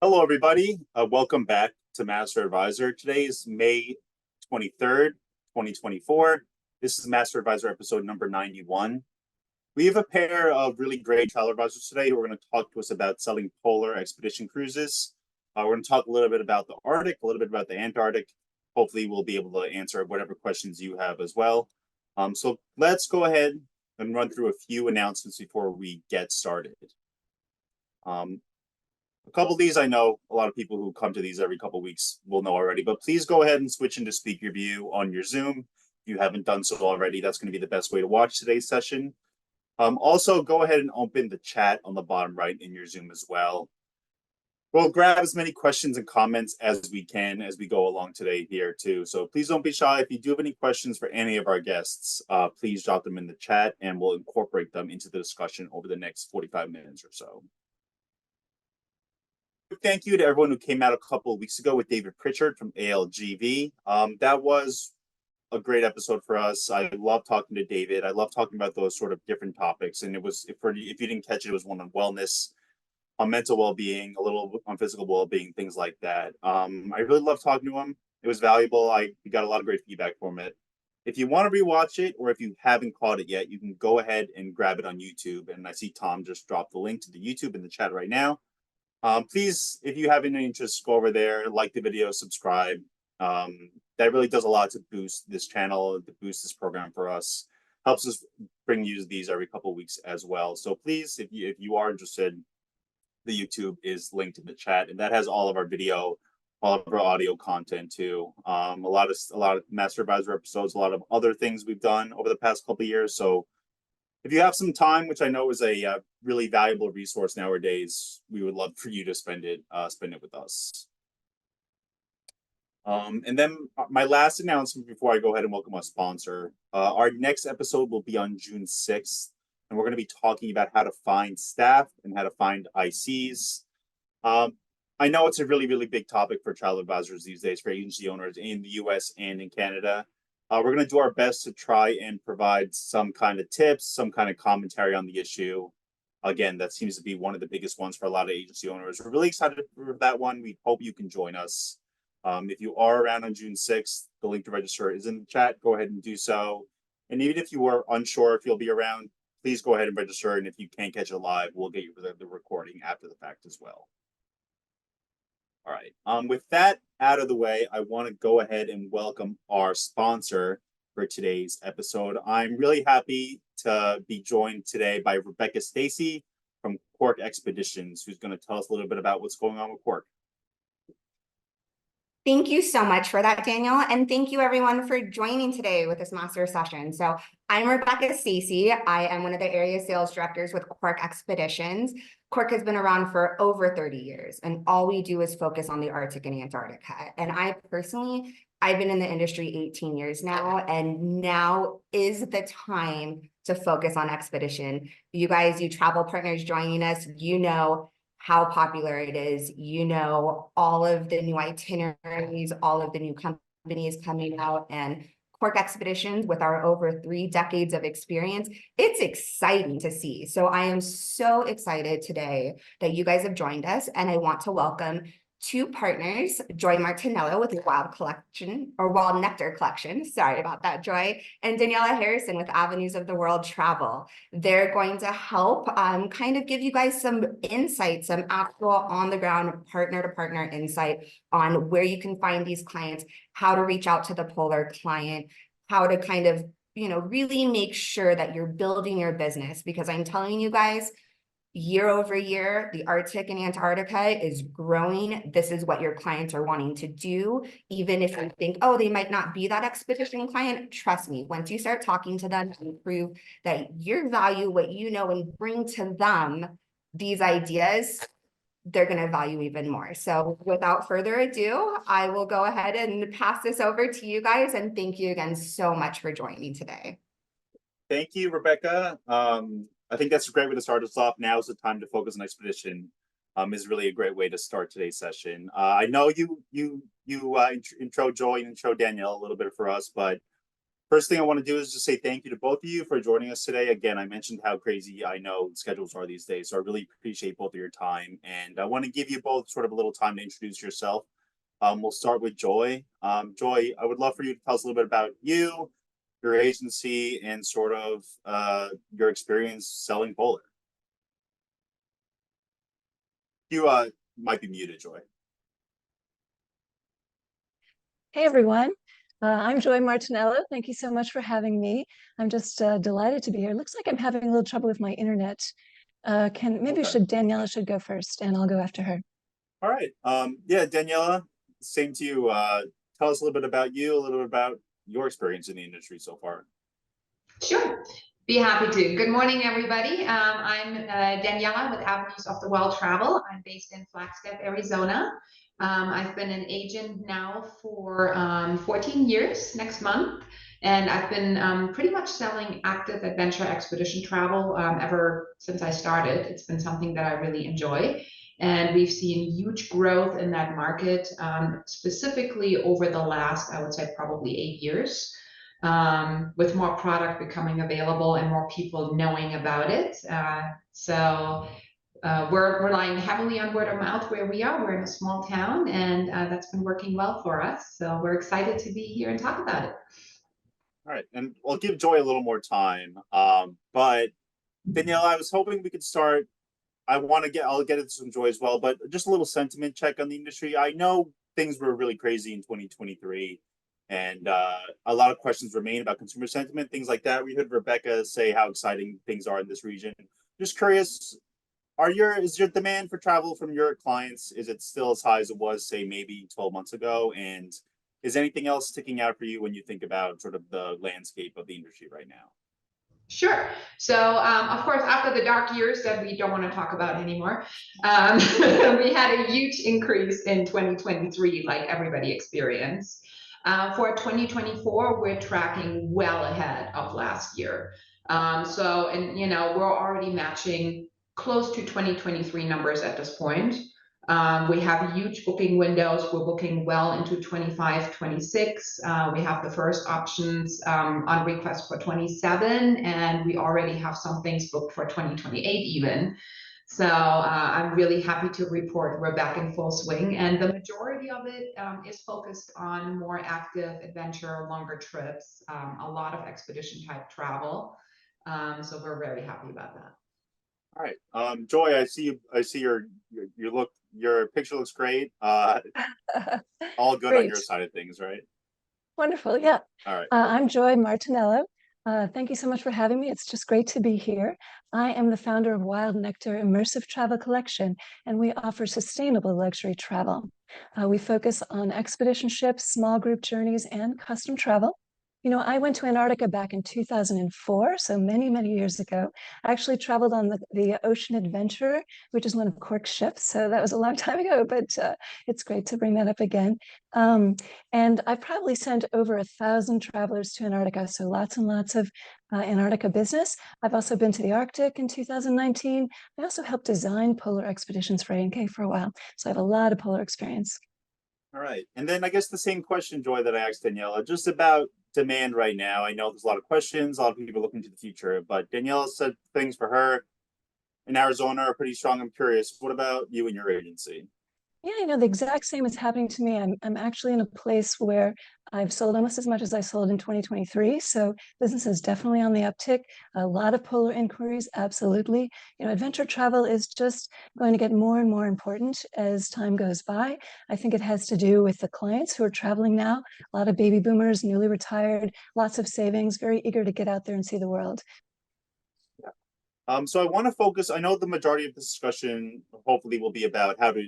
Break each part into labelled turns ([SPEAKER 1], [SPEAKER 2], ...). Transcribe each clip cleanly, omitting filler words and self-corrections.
[SPEAKER 1] Hello, everybody. Welcome back to MasterAdvisor. Today is May 23rd, 2024. This is MasterAdvisor episode number 91. We have a pair of really great travel advisors today who are going to talk to us about selling polar expedition cruises. We're going to talk a little bit about the Arctic, a little bit about the Antarctic. Hopefully, we'll be able to answer whatever questions you have as well. So let's go ahead and run through a few announcements before we get started. A couple of these I know a lot of people who come to these every couple of weeks will know already, but please go ahead and switch into speaker view on your Zoom. If you haven't done so already, that's going to be the best way to watch today's session. Also, go ahead and open the chat on the bottom right in your Zoom as well. We'll grab as many questions and comments as we can as we go along today here too. So please don't be shy. If you do have any questions for any of our guests, please drop them in the chat and we'll incorporate them into the discussion over the next 45 minutes or so. Thank you to everyone who came out a couple of weeks ago with David Pritchard from ALGV. That was a great episode for us. I love talking to David. I love talking about those sort of different topics. And it was, if you didn't catch it, it was one on wellness, on mental well-being, a little on physical well-being, things like that. I really love talking to him. It was valuable. We got a lot of great feedback from it. If you want to rewatch it, or if you haven't caught it yet, you can go ahead and grab it on YouTube. And I see Tom just dropped the link to the YouTube in the chat right now. Please, if you have any interest, go over there, like the video, subscribe. That really does a lot to boost this channel, to boost this program for us. Helps us bring you these every couple of weeks as well. So please, if you are interested, the YouTube is linked in the chat, and that has all of our video, all of our audio content too. A lot of MasterAdvisor episodes, a lot of other things we've done over the past couple of years. So if you have some time, which I know is a really valuable resource nowadays, we would love for you to spend it with us. And then my last announcement before I go ahead and welcome our sponsor. Our next episode will be on June 6th, and we're going to be talking about how to find staff and how to find ICs. I know it's a really, really big topic for travel advisors these days, for agency owners in the US and in Canada. We're going to do our best to try and provide some kind of tips, some kind of commentary on the issue. Again, that seems to be one of the biggest ones for a lot of agency owners. We're really excited for that one. We hope you can join us. If you are around on June 6th, the link to register is in the chat. Go ahead and do so. And even if you are unsure if you'll be around, please go ahead and register. And if you can't catch it live, we'll get you the recording after the fact as well. All right. With that out of the way, I want to go ahead and welcome our sponsor for today's episode. I'm really happy to be joined today by Rebecca Stacy from Quark Expeditions, who's going to tell us a little bit about what's going on with Quark.
[SPEAKER 2] Thank you so much for that, Daniel. And thank you everyone for joining today with this master session. So I'm Rebecca Stacy. I am one of the area sales directors with Quark Expeditions. Quark has been around for over 30 years, and all we do is focus on the Arctic and Antarctica. And I've been in the industry 18 years now, and now is the time to focus on expedition. You guys, you travel partners joining us, you know how popular it is, you know, all of the new itineraries, all of the new companies coming out, and Quark Expeditions, with our over 3 decades of experience, it's exciting to see. So I am so excited today that you guys have joined us, and I want to welcome 2 partners, Joy Martinello with the Wild Nectar Collection, sorry about that, Joy, and Daniela Harrison with Avenues of the World Travel. They're going to help kind of give you guys some insight, some actual on-the-ground partner-to-partner insight on where you can find these clients, how to reach out to the polar client, how to kind of, really make sure that you're building your business, because I'm telling you guys, year over year, the Arctic and Antarctica is growing. This is what your clients are wanting to do. Even if you think, oh, they might not be that expedition client, trust me, once you start talking to them and prove that you value what you know and bring to them these ideas, they're going to value even more. So without further ado, I will go ahead and pass this over to you guys. And thank you again so much for joining me today.
[SPEAKER 1] Thank you, Rebecca. I think that's a great way to start us off. Now is the time to focus on expedition. Is really a great way to start today's session. I know you intro Joy and intro Danielle a little bit for us, but First thing I want to do is just say thank you to both of you for joining us today. Again, I mentioned how crazy I know schedules are these days, so I really appreciate both of your time. And I want to give you both sort of a little time to introduce yourself. We'll start with Joy. Joy, I would love for you to tell us a little bit about you, your agency, and sort of your experience selling Polar. You might be muted, Joy.
[SPEAKER 3] Hey everyone, I'm Joy Martinello. Thank you so much for having me. I'm just delighted to be here. Looks like I'm having a little trouble with my internet. Daniela should go first, and I'll go after her.
[SPEAKER 1] All right. Yeah, Daniela, same to you. Tell us a little bit about you, a little bit about your experience in the industry so far.
[SPEAKER 4] Sure, be happy to. Good morning, everybody. I'm Daniela with Avenues of the Wild Travel. I'm based in Flagstaff, Arizona. I've been an agent now for 14 years next month, and I've been pretty much selling active adventure expedition travel ever since I started. It's been something that I really enjoy, and we've seen huge growth in that market, specifically over the last, I would say, probably 8 years. With more product becoming available and more people knowing about it. We're relying heavily on word of mouth where we are. We're in a small town, and that's been working well for us. So we're excited to be here and talk about it.
[SPEAKER 1] All right, and we'll give Joy a little more time. But Danielle, I was hoping we could start. I'll get into some Joy as well, but just a little sentiment check on the industry. I know things were really crazy in 2023. And a lot of questions remain about consumer sentiment, things like that. We heard Rebecca say how exciting things are in this region. Just curious, is your demand for travel from your clients, is it still as high as it was, say, maybe 12 months ago? And is anything else sticking out for you when you think about sort of the landscape of the industry right now?
[SPEAKER 4] Sure. So, of course, after the dark years that we don't want to talk about anymore, we had a huge increase in 2023, like everybody experienced. For 2024, we're tracking well ahead of last year. We're already matching close to 2023 numbers at this point. We have huge booking windows. We're booking well into 25, 26. We have the first options on request for 27, and we already have some things booked for 2028 even. So I'm really happy to report we're back in full swing, and the majority of it is focused on more active adventure, longer trips, a lot of expedition type travel. So we're very happy about that.
[SPEAKER 1] All right, Joy, I see your picture looks great. All good on your side of things, right?
[SPEAKER 3] Wonderful, yeah.
[SPEAKER 1] All right.
[SPEAKER 3] I'm Joy Martinello. Thank you so much for having me. It's just great to be here. I am the founder of Wild Nectar Immersive Travel Collection, and we offer sustainable luxury travel. We focus on expedition ships, small group journeys, and custom travel. You know, I went to Antarctica back in 2004, so many, many years ago. I actually traveled on the Ocean Adventurer, which is one of Quark's ships. So that was a long time ago, but it's great to bring that up again. And I've probably sent over 1,000 travelers to Antarctica, so lots and lots of Antarctica business. I've also been to the Arctic in 2019. I also helped design polar expeditions for A&K for a while, so I have a lot of polar experience.
[SPEAKER 1] All right. And then I guess the same question, Joy, that I asked Daniela, just about demand right now. I know there's a lot of questions, a lot of people looking to the future, but Daniela said things for her in Arizona are pretty strong. I'm curious, what about you and your agency?
[SPEAKER 3] Yeah, you know, the exact same is happening to me. I'm actually in a place where I've sold almost as much as I sold in 2023. So business is definitely on the uptick. A lot of polar inquiries, absolutely. You know, adventure travel is just going to get more and more important as time goes by. I think it has to do with the clients who are traveling now. A lot of baby boomers, newly retired, lots of savings, very eager to get out there and see the world.
[SPEAKER 1] Yeah. So I want to focus, I know the majority of this discussion hopefully will be about how to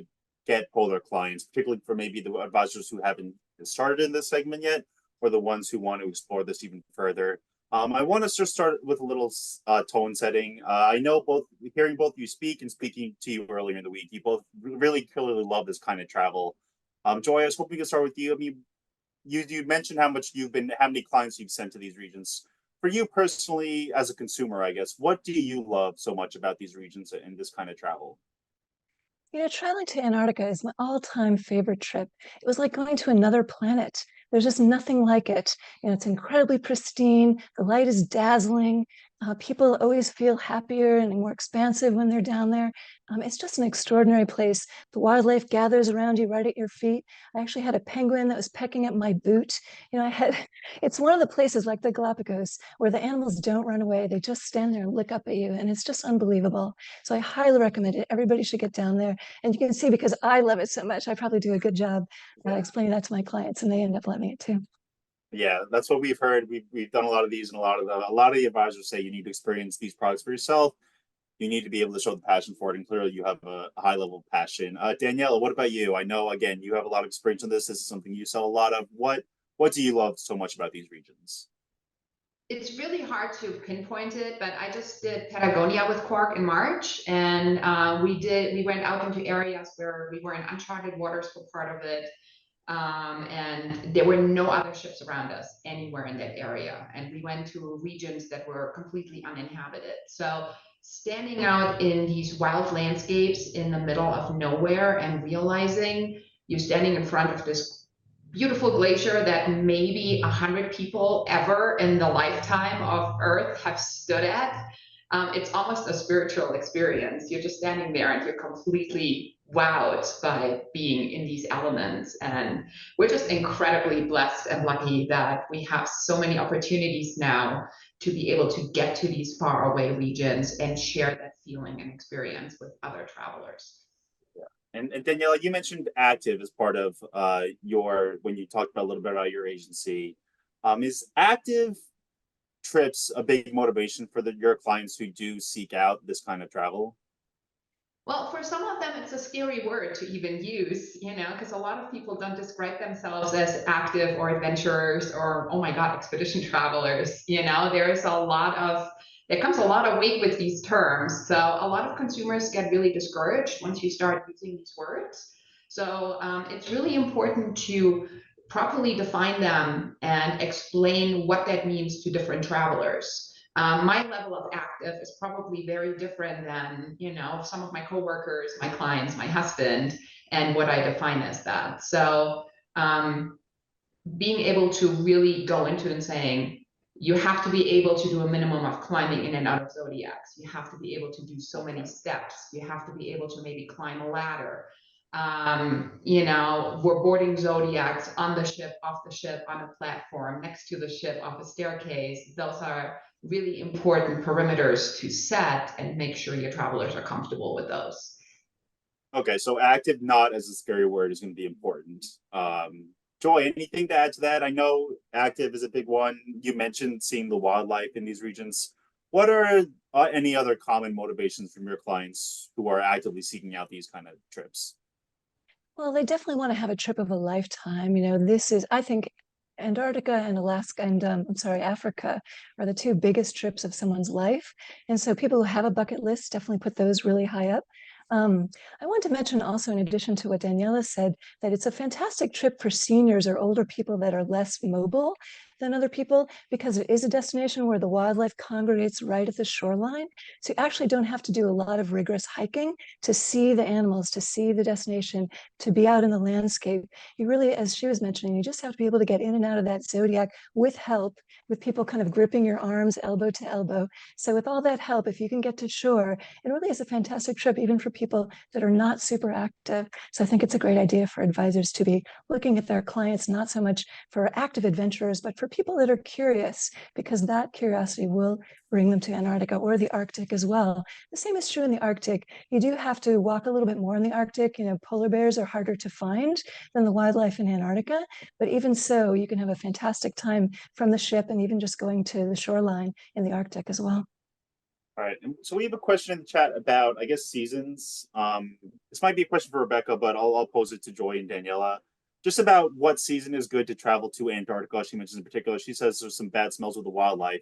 [SPEAKER 1] get polar clients, particularly for maybe the advisors who haven't started in this segment yet, or the ones who want to explore this even further. I want to just start with a little tone setting. I know hearing both you speak and speaking to you earlier in the week, you both really clearly love this kind of travel. Joy, I was hoping we could start with you. I mean, you mentioned how many clients you've sent to these regions. For you personally, as a consumer, I guess, what do you love so much about these regions and this kind of travel?
[SPEAKER 3] You know, traveling to Antarctica is my all-time favorite trip. It was like going to another planet. There's just nothing like it. It's incredibly pristine. The light is dazzling. People always feel happier and more expansive when they're down there. It's just an extraordinary place. The wildlife gathers around you right at your feet. I actually had a penguin that was pecking at my boot. It's one of the places like the Galapagos where the animals don't run away. They just stand there and look up at you, and it's just unbelievable. So I highly recommend it. Everybody should get down there. And you can see, because I love it so much, I probably do a good job explaining that to my clients, and they end up loving it too.
[SPEAKER 1] Yeah, that's what we've heard. We've done a lot of these, and a lot of the advisors say you need to experience these products for yourself. You need to be able to show the passion for it, and clearly you have a high level of passion. Daniela, what about you? I know, again, you have a lot of experience in this. This is something you sell a lot of. What do you love so much about these regions?
[SPEAKER 4] It's really hard to pinpoint it, but I just did Patagonia with Quark in March, and we went out into areas where we were in uncharted waters for part of it. And there were no other ships around us anywhere in that area. And we went to regions that were completely uninhabited. So standing out in these wild landscapes in the middle of nowhere and realizing you're standing in front of this beautiful glacier that maybe 100 people ever in the lifetime of Earth have stood at. It's almost a spiritual experience. You're just standing there and you're completely wowed by being in these elements. And we're just incredibly blessed and lucky that we have so many opportunities now to be able to get to these far away regions and share that feeling and experience with other travelers.
[SPEAKER 1] And Daniela, you mentioned Active as part of when you talked about a little bit about your agency. Is Active trips a big motivation for your clients who do seek out this kind of travel?
[SPEAKER 4] Well, for some of them, it's a scary word to even use, because a lot of people don't describe themselves as active or adventurers or, oh my God, expedition travelers. There comes a lot of weight with these terms. So a lot of consumers get really discouraged once you start using these words. So it's really important to properly define them and explain what that means to different travelers. My level of active is probably very different than, some of my coworkers, my clients, my husband, and what I define as that. So being able to really go into and saying, you have to be able to do a minimum of climbing in and out of zodiacs. You have to be able to do so many steps. You have to be able to maybe climb a ladder. We're boarding zodiacs on the ship, off the ship, on a platform, next to the ship, off a staircase. Those are really important perimeters to set and make sure your travelers are comfortable with those.
[SPEAKER 1] Okay, so active, not as a scary word, is going to be important. Joy, anything to add to that? I know active is a big one. You mentioned seeing the wildlife in these regions. What are any other common motivations from your clients who are actively seeking out these kind of trips?
[SPEAKER 3] Well, they definitely want to have a trip of a lifetime. I think Antarctica and Alaska and Africa are the two biggest trips of someone's life. And so people who have a bucket list definitely put those really high up. I want to mention also, in addition to what Daniela said, that it's a fantastic trip for seniors or older people that are less mobile than other people, because it is a destination where the wildlife congregates right at the shoreline. So you actually don't have to do a lot of rigorous hiking to see the animals, to see the destination, to be out in the landscape. You really, as she was mentioning, you just have to be able to get in and out of that zodiac with help, with people kind of gripping your arms elbow to elbow. So with all that help, if you can get to shore, it really is a fantastic trip, even for people that are not super active. So I think it's a great idea for advisors to be looking at their clients, not so much for active adventurers, but for people that are curious, because that curiosity will bring them to Antarctica or the Arctic as well. The same is true in the Arctic. You do have to walk a little bit more in the Arctic. Polar bears are harder to find than the wildlife in Antarctica, but even so, you can have a fantastic time from the ship and even just going to the shoreline in the Arctic as well.
[SPEAKER 1] All right, and so we have a question in the chat about, I guess, seasons. This might be a question for Rebecca, but I'll pose it to Joy and Daniela. Just about what season is good to travel to Antarctica. She mentions in particular, she says there's some bad smells with the wildlife.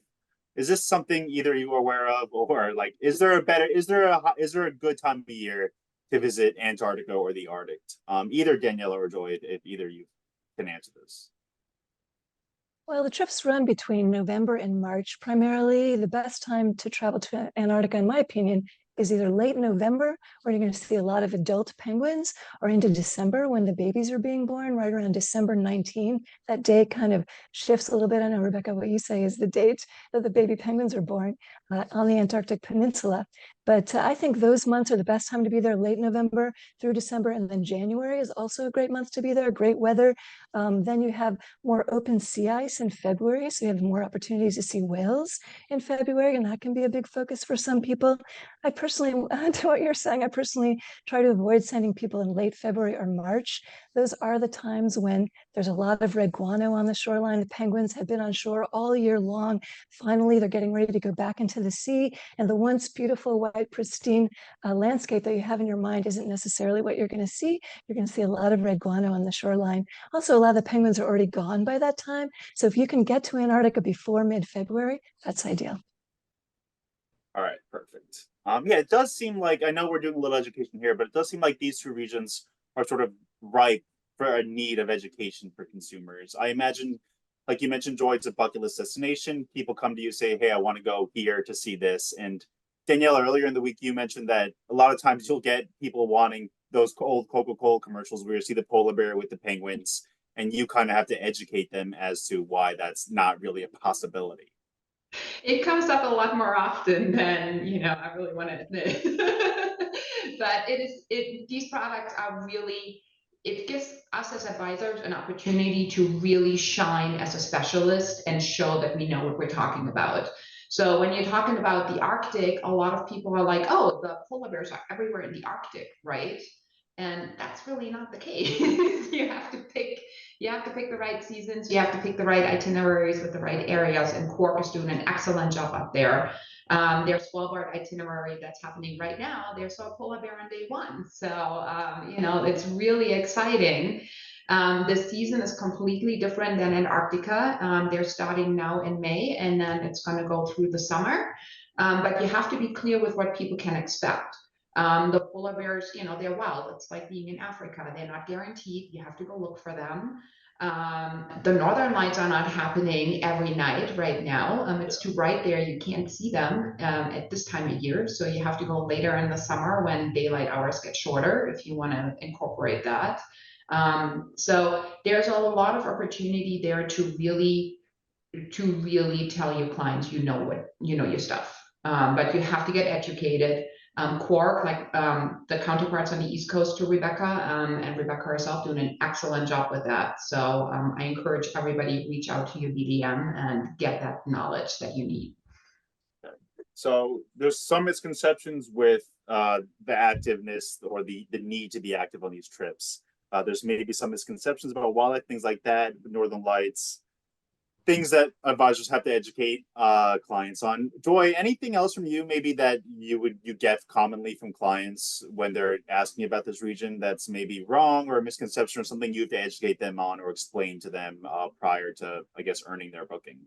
[SPEAKER 1] Is this something either you are aware of, or like, is there a good time of year to visit Antarctica or the Arctic? Either Daniela or Joy, if either you can answer this.
[SPEAKER 3] Well, the trips run between November and March primarily. The best time to travel to Antarctica, in my opinion, is either late November, or you're going to see a lot of adult penguins, or into December when the babies are being born, right around December 19. That day kind of shifts a little bit. I know, Rebecca, what you say is the date that the baby penguins are born on the Antarctic Peninsula. But I think those months are the best time to be there, late November through December. And then January is also a great month to be there, great weather. Then you have more open sea ice in February, so you have more opportunities to see whales in February, and that can be a big focus for some people. I personally, to what you're saying, I personally try to avoid sending people in late February or March. Those are the times when there's a lot of red guano on the shoreline. The penguins have been on shore all year long. Finally, they're getting ready to go back into the sea, and the once beautiful, white, pristine landscape that you have in your mind isn't necessarily what you're going to see. You're going to see a lot of red guano on the shoreline. Also, a lot of the penguins are already gone by that time. So if you can get to Antarctica before mid-February, that's ideal.
[SPEAKER 1] All right, perfect. Yeah, it does seem like, I know we're doing a little education here, but it does seem like these two regions are sort of ripe for a need of education for consumers. I imagine, like you mentioned, Joy, it's a bucket list destination. People come to you, say, hey, I want to go here to see this. And Daniela, earlier in the week, you mentioned that a lot of times you'll get people wanting those old Coca-Cola commercials where you see the polar bear with the penguins, and you kind of have to educate them as to why that's not really a possibility.
[SPEAKER 4] It comes up a lot more often than, I really want to admit. But these products are really, it gives us as advisors an opportunity to really shine as a specialist and show that we know what we're talking about. So when you're talking about the Arctic, a lot of people are like, oh, the polar bears are everywhere in the Arctic, right? And that's really not the case. You have to pick the right seasons. You have to pick the right itineraries with the right areas. And Quark is doing an excellent job up there. Their Svalbard itinerary that's happening right now. There's a polar bear on day one. So, it's really exciting. The season is completely different than Antarctica. They're starting now in May, and then it's going to go through the summer. But you have to be clear with what people can expect. The polar bears, they're wild. It's like being in Africa. They're not guaranteed. You have to go look for them. The northern lights are not happening every night right now. It's too bright there. You can't see them at this time of year. So you have to go later in the summer when daylight hours get shorter if you want to incorporate that. So there's a lot of opportunity there to really tell your clients, your stuff. But you have to get educated. Quark, like the counterparts on the East Coast to Rebecca, and Rebecca herself doing an excellent job with that. So I encourage everybody to reach out to your BDM and get that knowledge that you need.
[SPEAKER 1] So there's some misconceptions with the activeness or the need to be active on these trips. There's maybe some misconceptions about wildlife, things like that, the Northern Lights, things that advisors have to educate clients on. Joy, anything else from you maybe that you get commonly from clients when they're asking about this region that's maybe wrong or a misconception or something you have to educate them on or explain to them prior to, I guess, earning their booking?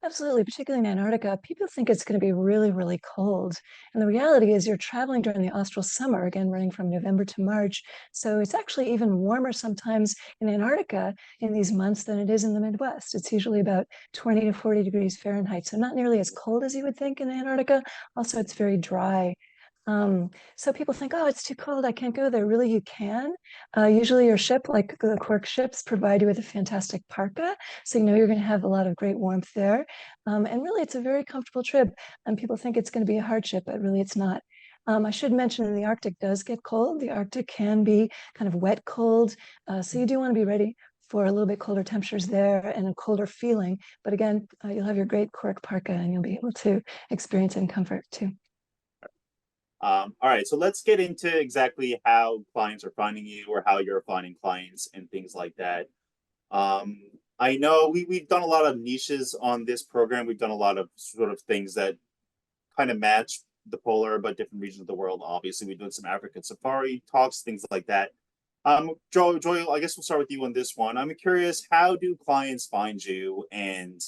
[SPEAKER 3] Absolutely, particularly in Antarctica, people think it's going to be really, really cold. And the reality is you're traveling during the austral summer, again, running from November to March. So it's actually even warmer sometimes in Antarctica in these months than it is in the Midwest. It's usually about 20 to 40 degrees Fahrenheit. So not nearly as cold as you would think in Antarctica. Also, it's very dry. So people think, oh, it's too cold, I can't go there. Really, you can. Usually your ship, like the Quark ships, provide you with a fantastic parka. So you're going to have a lot of great warmth there. And really, it's a very comfortable trip. And people think it's going to be a hardship, but really it's not. I should mention the Arctic does get cold. The Arctic can be kind of wet cold. So you do want to be ready for a little bit colder temperatures there and a colder feeling. But again, you'll have your great Quark parka and you'll be able to experience it in comfort too.
[SPEAKER 1] All right, so let's get into exactly how clients are finding you or how you're finding clients and things like that. I know we've done a lot of niches on this program. We've done a lot of sort of things that kind of match the polar but different regions of the world. Obviously, we've done some African safari talks, things like that. Joy, I guess we'll start with you on this one. I'm curious, how do clients find you? And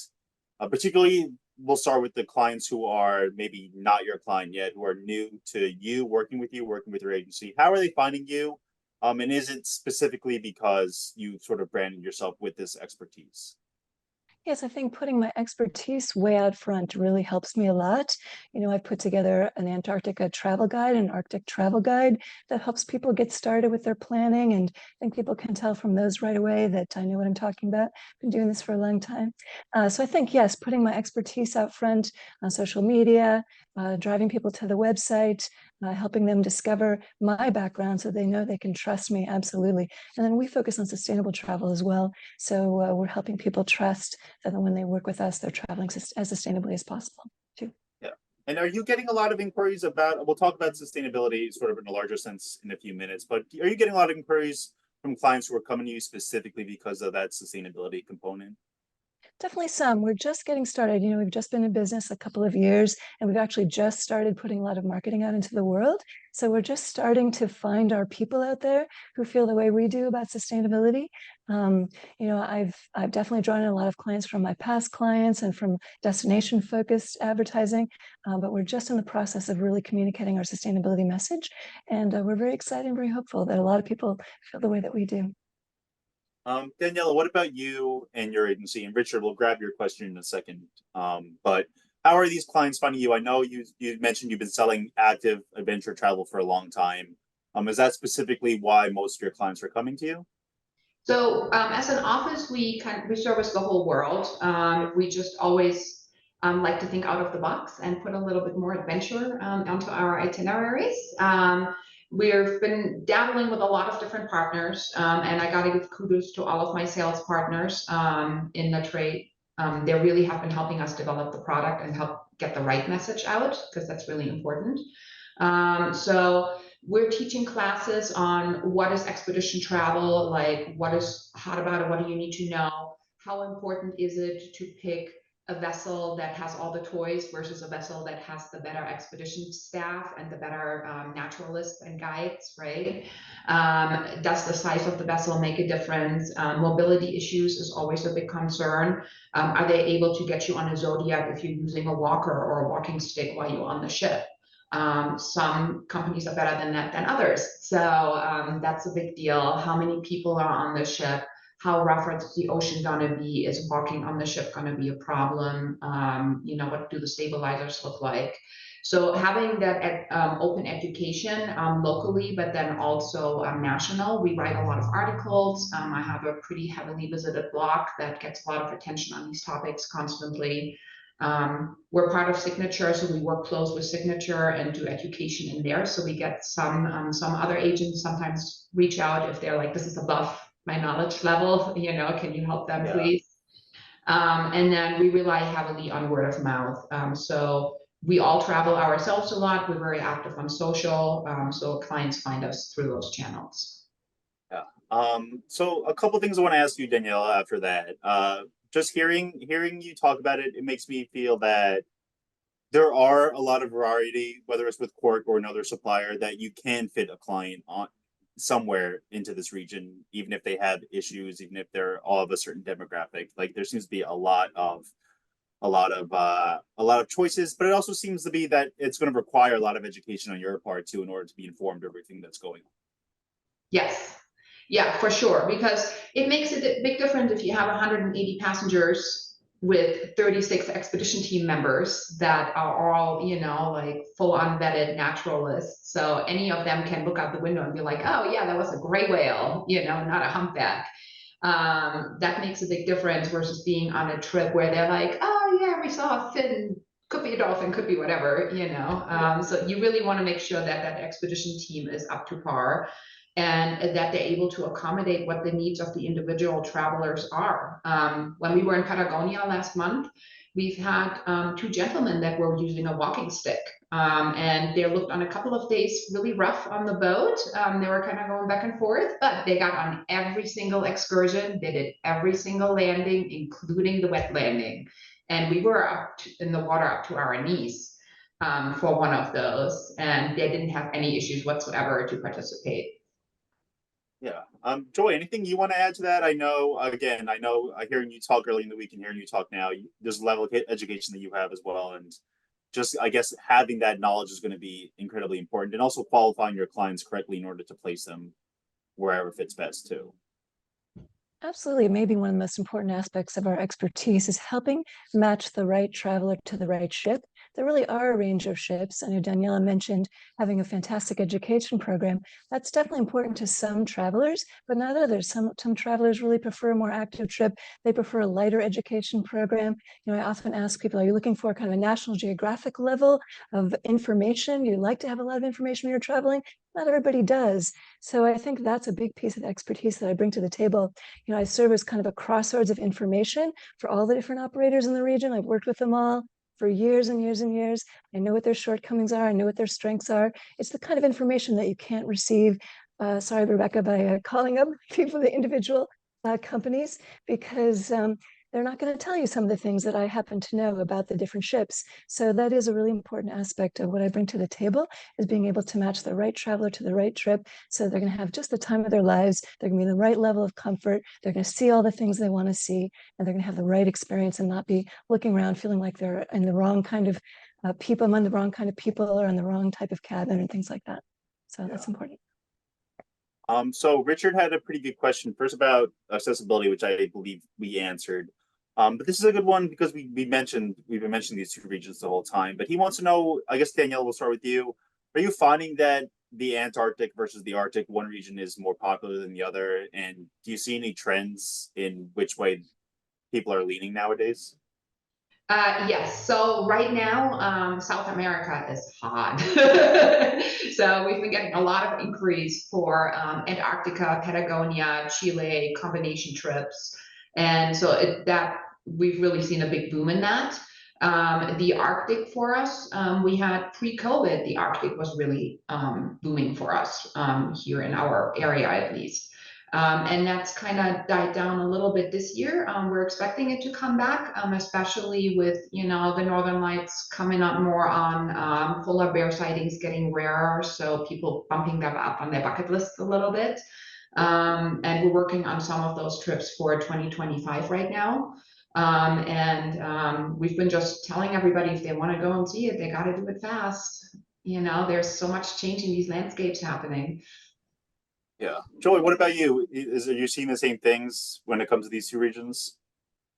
[SPEAKER 1] particularly, we'll start with the clients who are maybe not your client yet, who are new to you, working with your agency. How are they finding you? And is it specifically because you sort of branded yourself with this expertise?
[SPEAKER 3] Yes, I think putting my expertise way out front really helps me a lot. I've put together an Antarctica travel guide, an Arctic travel guide that helps people get started with their planning. And I think people can tell from those right away that I know what I'm talking about. Been doing this for a long time. So I think, yes, putting my expertise out front on social media, driving people to the website, helping them discover my background so they know they can trust me, absolutely. And then we focus on sustainable travel as well. So we're helping people trust that when they work with us, they're traveling as sustainably as possible too.
[SPEAKER 1] Yeah. And are you getting a lot of inquiries about, we'll talk about sustainability sort of in a larger sense in a few minutes, but are you getting a lot of inquiries from clients who are coming to you specifically because of that sustainability component?
[SPEAKER 3] Definitely some. We're just getting started. We've just been in business a couple of years, and we've actually just started putting a lot of marketing out into the world. So we're just starting to find our people out there who feel the way we do about sustainability. I've definitely drawn in a lot of clients from my past clients and from destination-focused advertising, but we're just in the process of really communicating our sustainability message, and we're very excited and very hopeful that a lot of people feel the way that we do.
[SPEAKER 1] Daniela, what about you and your agency? And Richard, we'll grab your question in a second. But how are these clients finding you? I know you mentioned you've been selling active adventure travel for a long time. Is that specifically why most of your clients are coming to you?
[SPEAKER 4] So as an office, we service the whole world. We just always like to think out of the box and put a little bit more adventure onto our itineraries. We've been dabbling with a lot of different partners, and I got to give kudos to all of my sales partners in the trade. They really have been helping us develop the product and help get the right message out, because that's really important. So we're teaching classes on what is expedition travel, like what is hot about it, what do you need to know, how important is it to pick a vessel that has all the toys versus a vessel that has the better expedition staff and the better naturalists and guides, right? Does the size of the vessel make a difference? Mobility issues is always a big concern. Are they able to get you on a Zodiac if you're using a walker or a walking stick while you're on the ship? Some companies are better than that than others. So that's a big deal. How many people are on the ship? How rough is the ocean gonna be? Is walking on the ship gonna be a problem? What do the stabilizers look like? So having that open education locally, but then also national, we write a lot of articles. I have a pretty heavily visited blog that gets a lot of attention on these topics constantly. We're part of Signature, so we work close with Signature and do education in there. So we get some other agents sometimes reach out if they're like, this is above my knowledge level, can you help them, please? And then we rely heavily on word of mouth. So we all travel ourselves a lot. We're very active on social, so clients find us through those channels.
[SPEAKER 1] Yeah. So a couple things I want to ask you, Daniela, after that. Just hearing you talk about it, it makes me feel that there are a lot of variety, whether it's with Quark or another supplier, that you can fit a client on somewhere into this region, even if they have issues, even if they're all of a certain demographic. Like there seems to be a lot of choices, but it also seems to be that it's going to require a lot of education on your part too, in order to be informed of everything that's going on.
[SPEAKER 4] Yes. Yeah, for sure, because it makes it a big difference if you have 180 passengers with 36 expedition team members that are all, like full unvetted naturalists. So any of them can look out the window and be like, oh yeah, that was a gray whale, not a humpback. That makes a big difference versus being on a trip where they're like, oh yeah, we saw a fin, could be a dolphin, could be whatever, So you really want to make sure that that expedition team is up to par, and that they're able to accommodate what the needs of the individual travelers are. When we were in Patagonia last month, we've had 2 gentlemen that were using a walking stick, and they looked on a couple of days really rough on the boat. They were kind of going back and forth, but they got on every single excursion. They did every single landing, including the wet landing. And we were in the water up to our knees for one of those, and they didn't have any issues whatsoever to participate.
[SPEAKER 1] Yeah. Joy, anything you want to add to that? I know hearing you talk early in the week and hearing you talk now, there's a level of education that you have as well. And just, I guess, having that knowledge is going to be incredibly important, and also qualifying your clients correctly in order to place them wherever fits best too.
[SPEAKER 3] Absolutely. Maybe one of the most important aspects of our expertise is helping match the right traveler to the right ship. There really are a range of ships. I know Daniela mentioned having a fantastic education program. That's definitely important to some travelers, but not others. Some travelers really prefer a more active trip. They prefer a lighter education program. I often ask people, are you looking for kind of a National Geographic level of information? You like to have a lot of information when you're traveling? Not everybody does. So I think that's a big piece of expertise that I bring to the table. I serve as kind of a crossroads of information for all the different operators in the region. I've worked with them all for years and years and years. I know what their shortcomings are. I know what their strengths are. It's the kind of information that you can't receive, sorry, Rebecca, by calling up people, the individual companies, because they're not going to tell you some of the things that I happen to know about the different ships. So that is a really important aspect of what I bring to the table, is being able to match the right traveler to the right trip. So they're going to have just the time of their lives. They're going to be in the right level of comfort. They're going to see all the things they want to see, and they're going to have the right experience and not be looking around feeling like they're in the wrong kind of people, among the wrong kind of people, or in the wrong type of cabin and things like that. So that's important.
[SPEAKER 1] So Richard had a pretty good question first about accessibility, which I believe we answered. But this is a good one because we've been mentioning these two regions the whole time. But he wants to know, I guess Danielle, we'll start with you. Are you finding that the Antarctic versus the Arctic, one region is more popular than the other? And do you see any trends in which way people are leaning nowadays?
[SPEAKER 4] Yes. So right now, South America is hot. So we've been getting a lot of inquiries for Antarctica, Patagonia, Chile combination trips, and so that we've really seen a big boom in that. The Arctic for us, we had pre-COVID, the Arctic was really booming for us here in our area at least. And that's kind of died down a little bit this year. We're expecting it to come back, especially with, the Northern Lights coming up more on polar bear sightings getting rarer. So people bumping them up on their bucket list a little bit. And we're working on some of those trips for 2025 right now. We've been just telling everybody if they want to go and see it, they got to do it fast. There's so much change in these landscapes happening.
[SPEAKER 1] Yeah. Joey, what about you? Are you seeing the same things when it comes to these two regions?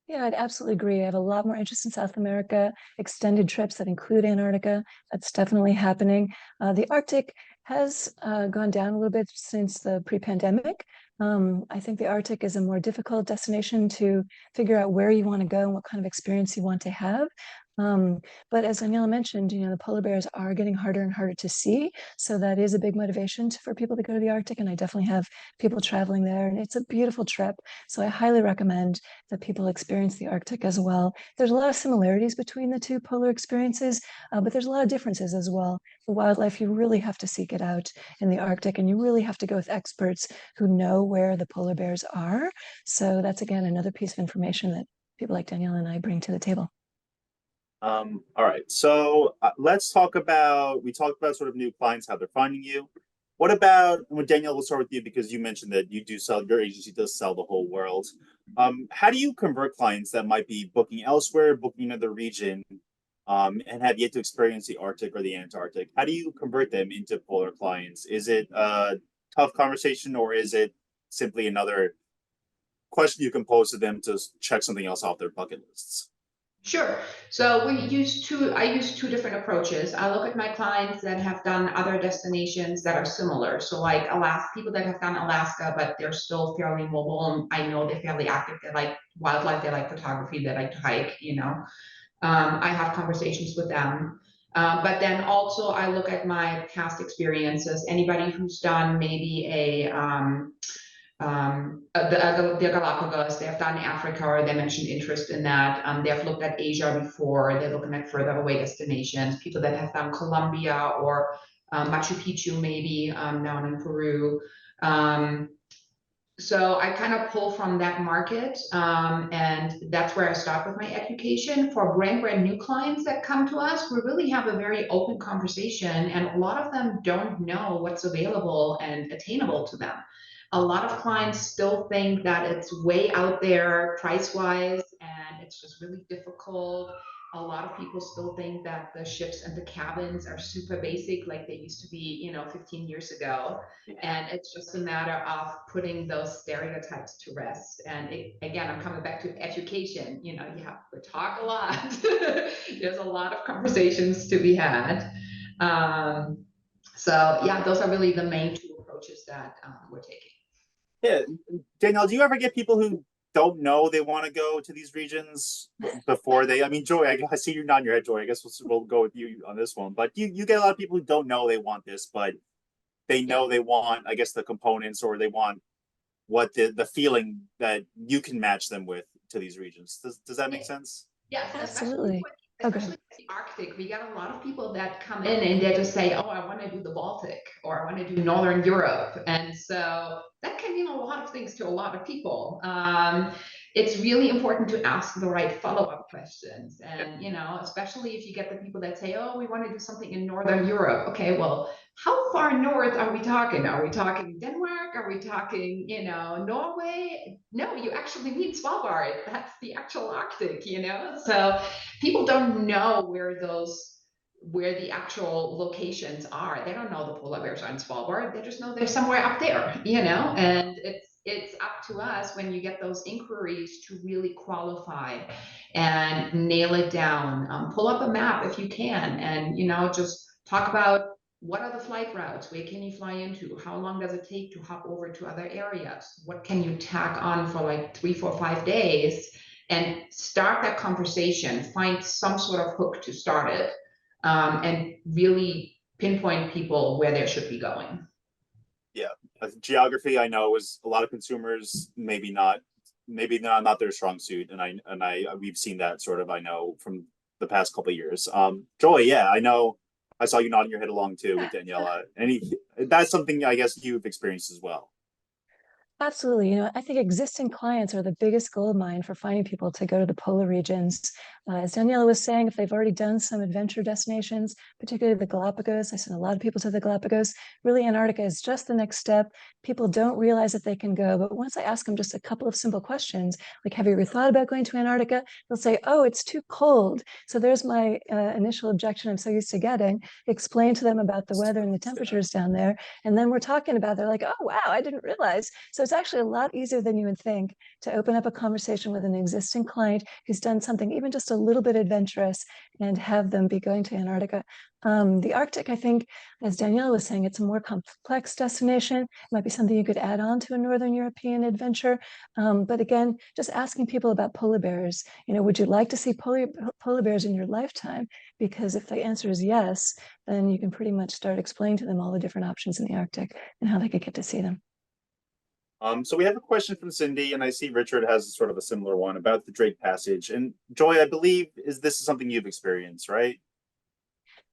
[SPEAKER 3] Yeah, I'd absolutely agree. I have a lot more interest in South America, extended trips that include Antarctica. That's definitely happening. The Arctic has gone down a little bit since the pre-pandemic. I think the Arctic is a more difficult destination to figure out where you want to go and what kind of experience you want to have. But as Daniela mentioned, the polar bears are getting harder and harder to see. So that is a big motivation for people to go to the Arctic. And I definitely have people traveling there, and it's a beautiful trip. So I highly recommend that people experience the Arctic as well. There's a lot of similarities between the two polar experiences, but there's a lot of differences as well. The wildlife, you really have to seek it out in the Arctic, and you really have to go with experts who know where the polar bears are. So that's, again, another piece of information that people like Daniela and I bring to the table.
[SPEAKER 1] All right. So let's talk about, we talked about sort of new clients, how they're finding you. What about, and Danielle, we'll start with you because you mentioned that you do sell, your agency does sell the whole world. How do you convert clients that might be booking elsewhere, booking another region, and have yet to experience the Arctic or the Antarctic? How do you convert them into polar clients? Is it a tough conversation, or is it simply another question you can pose to them to check something else off their bucket lists?
[SPEAKER 4] Sure. So I use two different approaches. I look at my clients that have done other destinations that are similar. So like Alaska, people that have done Alaska, but they're still fairly mobile. And I know they're fairly active. They like wildlife, they like photography, they like to hike, I have conversations with them. But then also I look at my past experiences. Anybody who's done maybe the Galapagos, they have done Africa, or they mentioned interest in that. They have looked at Asia before, they're looking at further away destinations, people that have done Colombia or Machu Picchu maybe down in Peru. So I kind of pull from that market, and that's where I start with my education. For brand new clients that come to us, we really have a very open conversation, and a lot of them don't know what's available and attainable to them. A lot of clients still think that it's way out there price-wise, and it's just really difficult. A lot of people still think that the ships and the cabins are super basic, like they used to be, 15 years ago.
[SPEAKER 1] Yeah.
[SPEAKER 4] And it's just a matter of putting those stereotypes to rest. And again, I'm coming back to education. You have to talk a lot. There's a lot of conversations to be had. So yeah, those are really the main two approaches that we're taking.
[SPEAKER 1] Yeah, Danielle, do you ever get people who don't know they want to go to these regions before they? I mean, Joy, I see you're nodding your head, Joy. I guess we'll go with you on this one. But you get a lot of people who don't know they want this, but they know they want, I guess, the components, or they want what the feeling that you can match them with to these regions. Does that make sense?
[SPEAKER 4] Yes,
[SPEAKER 3] Absolutely.
[SPEAKER 4] especially with the Arctic. We got a lot of people that come in and they just say, oh, I want to do the Baltic, or I want to do Northern Europe. And so that can mean a lot of things to a lot of people. It's really important to ask the right follow-up questions. And, especially if you get the people that say, oh, we want to do something in Northern Europe. Okay, well, how far north are we talking? Are we talking Denmark? Are we talking, Norway? No, you actually mean Svalbard. That's the actual Arctic, So people don't know where the actual locations are. They don't know the polar bears are in Svalbard. They just know they're somewhere up there, and it's up to us when you get those inquiries to really qualify and nail it down. Pull up a map if you can, and just talk about what are the flight routes, where can you fly into, how long does it take to hop over to other areas, what can you tack on for like 3, 4, 5 days, and start that conversation. Find some sort of hook to start it, and really pinpoint people where they should be going.
[SPEAKER 1] Yeah, geography, I know, is a lot of consumers maybe not their strong suit, and we've seen that sort of, I know, from the past couple of years. Joy, yeah, I know, I saw you nodding your head along too with Daniela, and that's something I guess you've experienced as well.
[SPEAKER 3] Absolutely. I think existing clients are the biggest gold mine for finding people to go to the polar regions. As Daniela was saying, if they've already done some adventure destinations, particularly the Galapagos, I send a lot of people to the Galapagos. Really, Antarctica is just the next step. People don't realize that they can go, but once I ask them just a couple of simple questions, like, have you ever thought about going to Antarctica? They'll say, oh, it's too cold. So there's my initial objection I'm so used to getting. Explain to them about the weather and the temperatures down there. And then we're talking about, they're like, oh, wow, I didn't realize. So it's actually a lot easier than you would think to open up a conversation with an existing client who's done something even just a little bit adventurous and have them be going to Antarctica. The Arctic, I think, as Daniela was saying, it's a more complex destination. It might be something you could add on to a Northern European adventure. But again, just asking people about polar bears, would you like to see polar bears in your lifetime? Because if the answer is yes, then you can pretty much start explaining to them all the different options in the Arctic and how they could get to see them.
[SPEAKER 1] So we have a question from Cindy, and I see Richard has sort of a similar one about the Drake Passage. And Joy, I believe this is something you've experienced, right?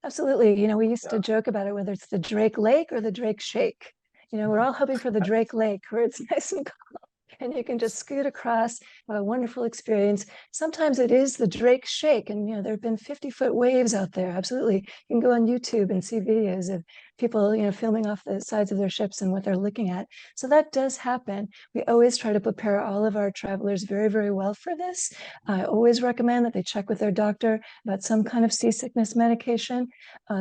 [SPEAKER 3] Absolutely. We used to joke about it, whether it's the Drake Lake or the Drake Shake. We're all hoping for the Drake Lake where it's nice and calm and you can just scoot across, have a wonderful experience. Sometimes it is the Drake Shake, and there have been 50-foot waves out there. Absolutely. You can go on YouTube and see videos of people, filming off the sides of their ships and what they're looking at. So that does happen. We always try to prepare all of our travelers very, very well for this. I always recommend that they check with their doctor about some kind of seasickness medication.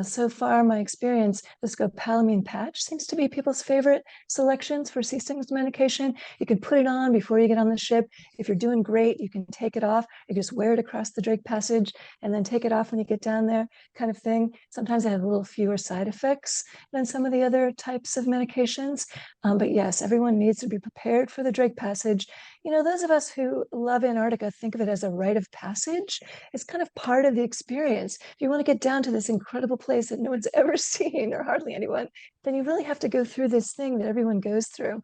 [SPEAKER 3] So far, my experience, the scopolamine patch seems to be people's favorite selections for seasickness medication. You can put it on before you get on the ship. If you're doing great, you can take it off. You just wear it across the Drake Passage and then take it off when you get down there, kind of thing. Sometimes they have a little fewer side effects than some of the other types of medications. But yes, everyone needs to be prepared for the Drake Passage. Those of us who love Antarctica think of it as a rite of passage. It's kind of part of the experience. If you want to get down to this incredible place that no one's ever seen, or hardly anyone, then you really have to go through this thing that everyone goes through.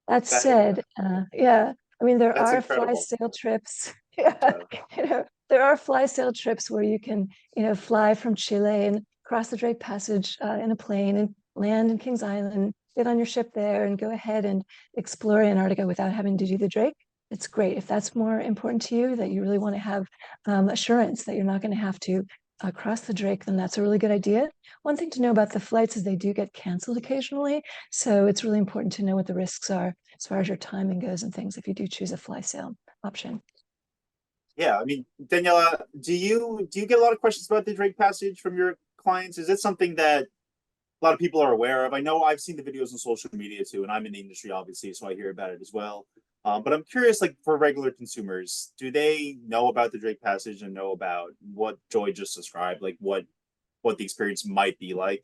[SPEAKER 3] That said, yeah, I mean, there are fly sail trips. Yeah, there are fly sail trips where you can, fly from Chile and cross the Drake Passage in a plane and land in Kings Island, get on your ship there and go ahead and explore Antarctica without having to do the Drake. It's great. If that's more important to you, that you really want to have assurance that you're not going to have to cross the Drake, then that's a really good idea. One thing to know about the flights is they do get canceled occasionally. So it's really important to know what the risks are as far as your timing goes and things if you do choose a fly sail option.
[SPEAKER 1] Yeah, I mean, Daniela, do you get a lot of questions about the Drake Passage from your clients? Is it something that a lot of people are aware of? I know I've seen the videos on social media too, and I'm in the industry obviously, so I hear about it as well. But I'm curious, like for regular consumers, do they know about the Drake Passage and know about what Joy just described, like what the experience might be like?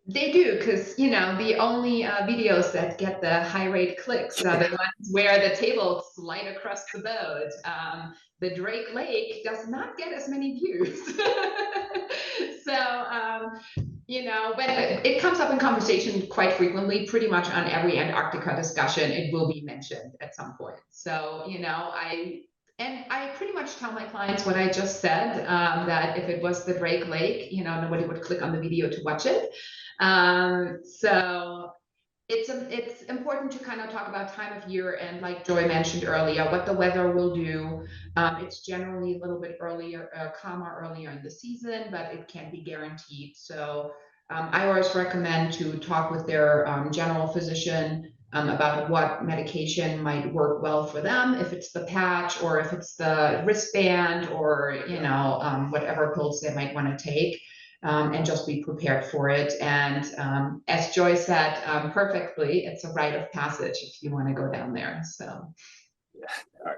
[SPEAKER 4] They do, because the only videos that get the high rate clicks are the ones where the tables slide across the boat. The Drake Lake does not get as many views. So, when it comes up in conversation quite frequently, pretty much on every Antarctica discussion, it will be mentioned at some point. So, I pretty much tell my clients what I just said, that if it was the Drake Lake, nobody would click on the video to watch it. So it's important to kind of talk about time of year, and like Joy mentioned earlier, what the weather will do. It's generally a little bit earlier, calmer earlier in the season, but it can't be guaranteed. So I always recommend to talk with their general physician about what medication might work well for them, if it's the patch or if it's the wristband, or whatever pills they might want to take. And just be prepared for it. And as Joy said perfectly, it's a rite of passage if you want to go down there. So,
[SPEAKER 1] All right.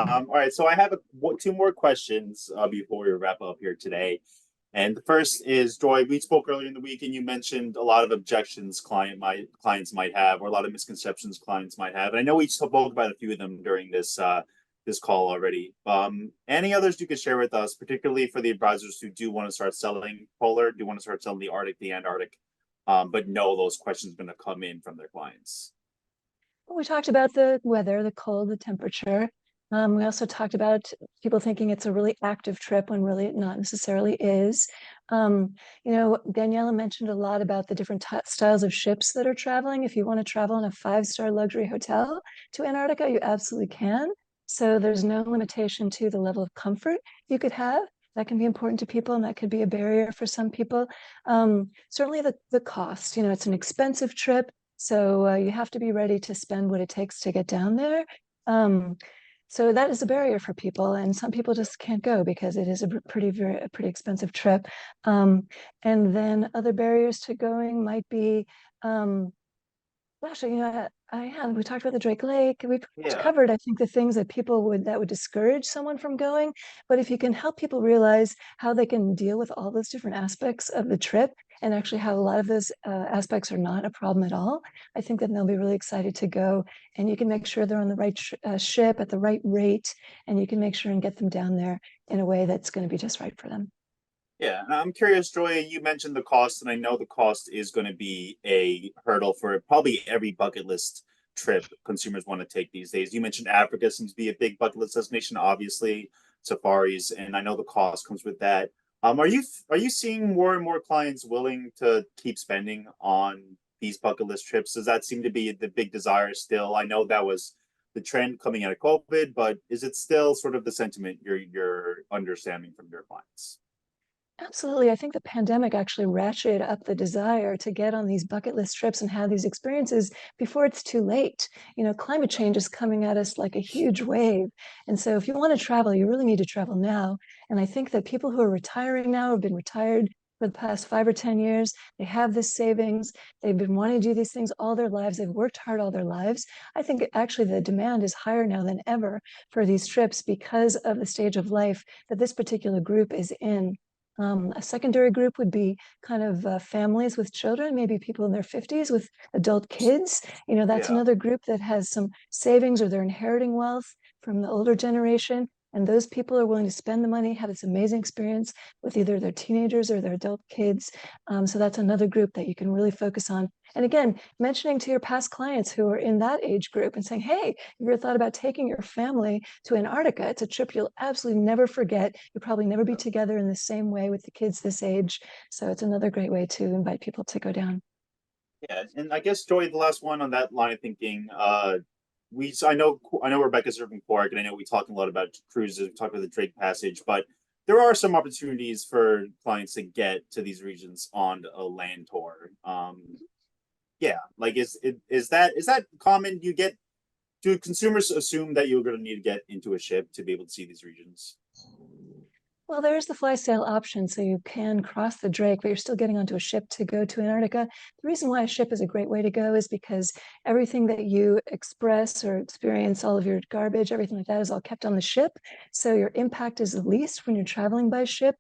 [SPEAKER 1] All right. So I have two more questions before we wrap up here today. And the first is, Joy, we spoke earlier in the week and you mentioned a lot of objections clients might have, or a lot of misconceptions clients might have. And I know we spoke about a few of them during this call already. Any others you could share with us, particularly for the advisors who do want to start selling polar, do want to start selling the Arctic, the Antarctic, but know those questions are going to come in from their clients?
[SPEAKER 3] We talked about the weather, the cold, the temperature. We also talked about people thinking it's a really active trip when really it not necessarily is. Daniela mentioned a lot about the different styles of ships that are traveling. If you want to travel in a 5-star luxury hotel to Antarctica, you absolutely can. So there's no limitation to the level of comfort you could have. That can be important to people, and that could be a barrier for some people. Certainly the cost, it's an expensive trip. So you have to be ready to spend what it takes to get down there. So that is a barrier for people, and some people just can't go because it is a pretty expensive trip. And then other barriers to going might be, actually, we talked about the Drake Lake. We
[SPEAKER 1] Yeah.
[SPEAKER 3] covered, I think, the things that that would discourage someone from going. But if you can help people realize how they can deal with all those different aspects of the trip, and actually how a lot of those aspects are not a problem at all, I think that they'll be really excited to go. And you can make sure they're on the right ship at the right rate, and you can make sure and get them down there in a way that's going to be just right for them.
[SPEAKER 1] Yeah, and I'm curious, Joy, you mentioned the cost, and I know the cost is going to be a hurdle for probably every bucket list trip consumers want to take these days. You mentioned Africa seems to be a big bucket list destination, obviously, safaris, and I know the cost comes with that. Are you seeing more and more clients willing to keep spending on these bucket list trips? Does that seem to be the big desire still? I know that was the trend coming out of COVID, but is it still sort of the sentiment you're understanding from your clients?
[SPEAKER 3] Absolutely. I think the pandemic actually ratcheted up the desire to get on these bucket list trips and have these experiences before it's too late. Climate change is coming at us like a huge wave. And so if you want to travel, you really need to travel now. And I think that people who are retiring now have been retired for the past 5 or 10 years. They have this savings. They've been wanting to do these things all their lives. They've worked hard all their lives. I think actually the demand is higher now than ever for these trips because of the stage of life that this particular group is in. A secondary group would be kind of families with children, maybe people in their 50s with adult kids. That's
[SPEAKER 1] Yeah.
[SPEAKER 3] another group that has some savings or they're inheriting wealth from the older generation. And those people are willing to spend the money, have this amazing experience with either their teenagers or their adult kids. So that's another group that you can really focus on. And again, mentioning to your past clients who are in that age group and saying, hey, have you ever thought about taking your family to Antarctica? It's a trip you'll absolutely never forget. You'll probably never be together in the same way with the kids this age. So it's another great way to invite people to go down.
[SPEAKER 1] Yeah, and I guess Joy, the last one on that line of thinking. I know Rebecca's from Quark, and I know we talk a lot about cruises. We talk about the Drake Passage, but there are some opportunities for clients to get to these regions on a land tour. Yeah, like is that common? do consumers assume that you're going to need to get into a ship to be able to see these regions?
[SPEAKER 3] Well, there is the fly sail option, so you can cross the Drake, but you're still getting onto a ship to go to Antarctica. The reason why a ship is a great way to go is because everything that you express or experience, all of your garbage, everything like that is all kept on the ship. So your impact is the least when you're traveling by ship.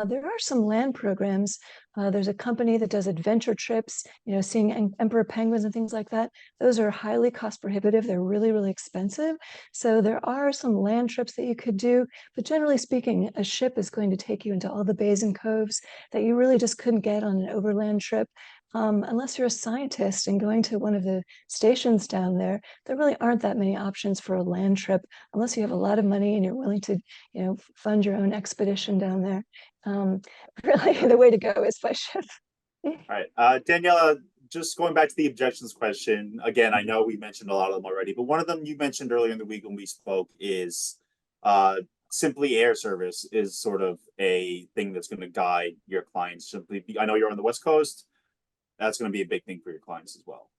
[SPEAKER 3] There are some land programs. There's a company that does adventure trips, seeing emperor penguins and things like that. Those are highly cost prohibitive. They're really, really expensive. So there are some land trips that you could do, but generally speaking, a ship is going to take you into all the bays and coves that you really just couldn't get on an overland trip. Unless you're a scientist and going to one of the stations down there, there really aren't that many options for a land trip unless you have a lot of money and you're willing to, fund your own expedition down there. Really, the way to go is by ship.
[SPEAKER 1] All right, Daniela, just going back to the objections question, again, I know we mentioned a lot of them already, but one of them you mentioned earlier in the week when we spoke is simply air service is sort of a thing that's going to guide your clients. I know you're on the West Coast. That's going to be a big thing for your clients as well.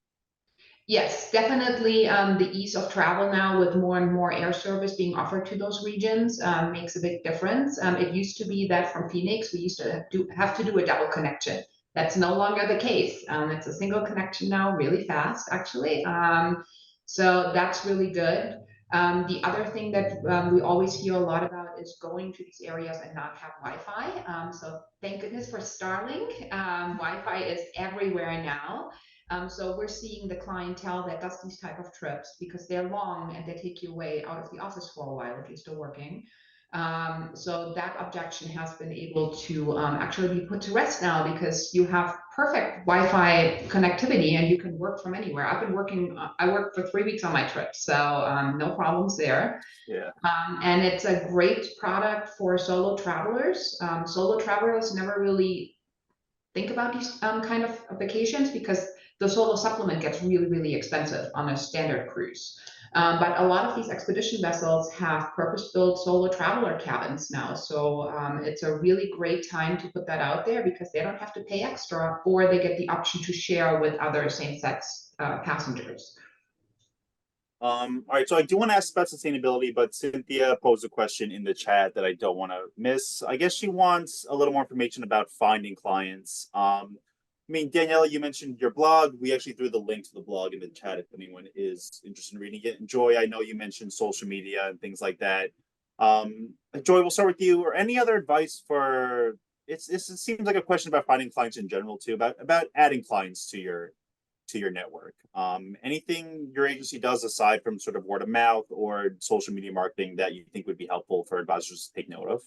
[SPEAKER 4] Yes, definitely. The ease of travel now with more and more air service being offered to those regions makes a big difference. It used to be that from Phoenix, we used to have to do a double connection. That's no longer the case. It's a single connection now, really fast, actually. So that's really good. The other thing that we always hear a lot about is going to these areas and not have Wi-Fi. So thank goodness for Starlink. Wi-Fi is everywhere now. So we're seeing the clientele that does these type of trips because they're long and they take you away out of the office for a while if you're still working. So that objection has been able to actually be put to rest now because you have perfect Wi-Fi connectivity and you can work from anywhere. I've been working, I worked for 3 weeks on my trip, so no problems there.
[SPEAKER 1] Yeah.
[SPEAKER 4] And it's a great product for solo travelers. Solo travelers never really think about these kind of vacations because the solo supplement gets really, really expensive on a standard cruise. But a lot of these expedition vessels have purpose-built solo traveler cabins now. So it's a really great time to put that out there because they don't have to pay extra or they get the option to share with other same-sex passengers.
[SPEAKER 1] All right, so I do want to ask about sustainability, but Cynthia posed a question in the chat that I don't want to miss. I guess she wants a little more information about finding clients. Daniela, you mentioned your blog. We actually threw the link to the blog in the chat if anyone is interested in reading it. And Joy, I know you mentioned social media and things like that. Joy, we'll start with you. Or any other advice for it seems like a question about finding clients in general too, about adding clients to your network. Anything your agency does aside from sort of word of mouth or social media marketing that you think would be helpful for advisors to take note of?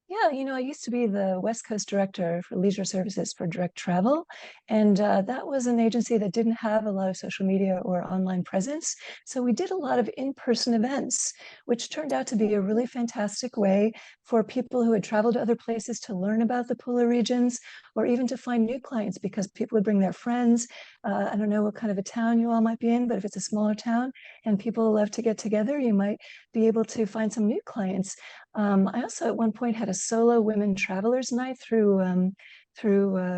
[SPEAKER 3] Yeah, I used to be the West Coast director for leisure services for direct travel. And that was an agency that didn't have a lot of social media or online presence. So we did a lot of in-person events, which turned out to be a really fantastic way for people who had traveled to other places to learn about the polar regions or even to find new clients because people would bring their friends. I don't know what kind of a town you all might be in, but if it's a smaller town and people love to get together, you might be able to find some new clients. I also at one point had a solo women travelers night through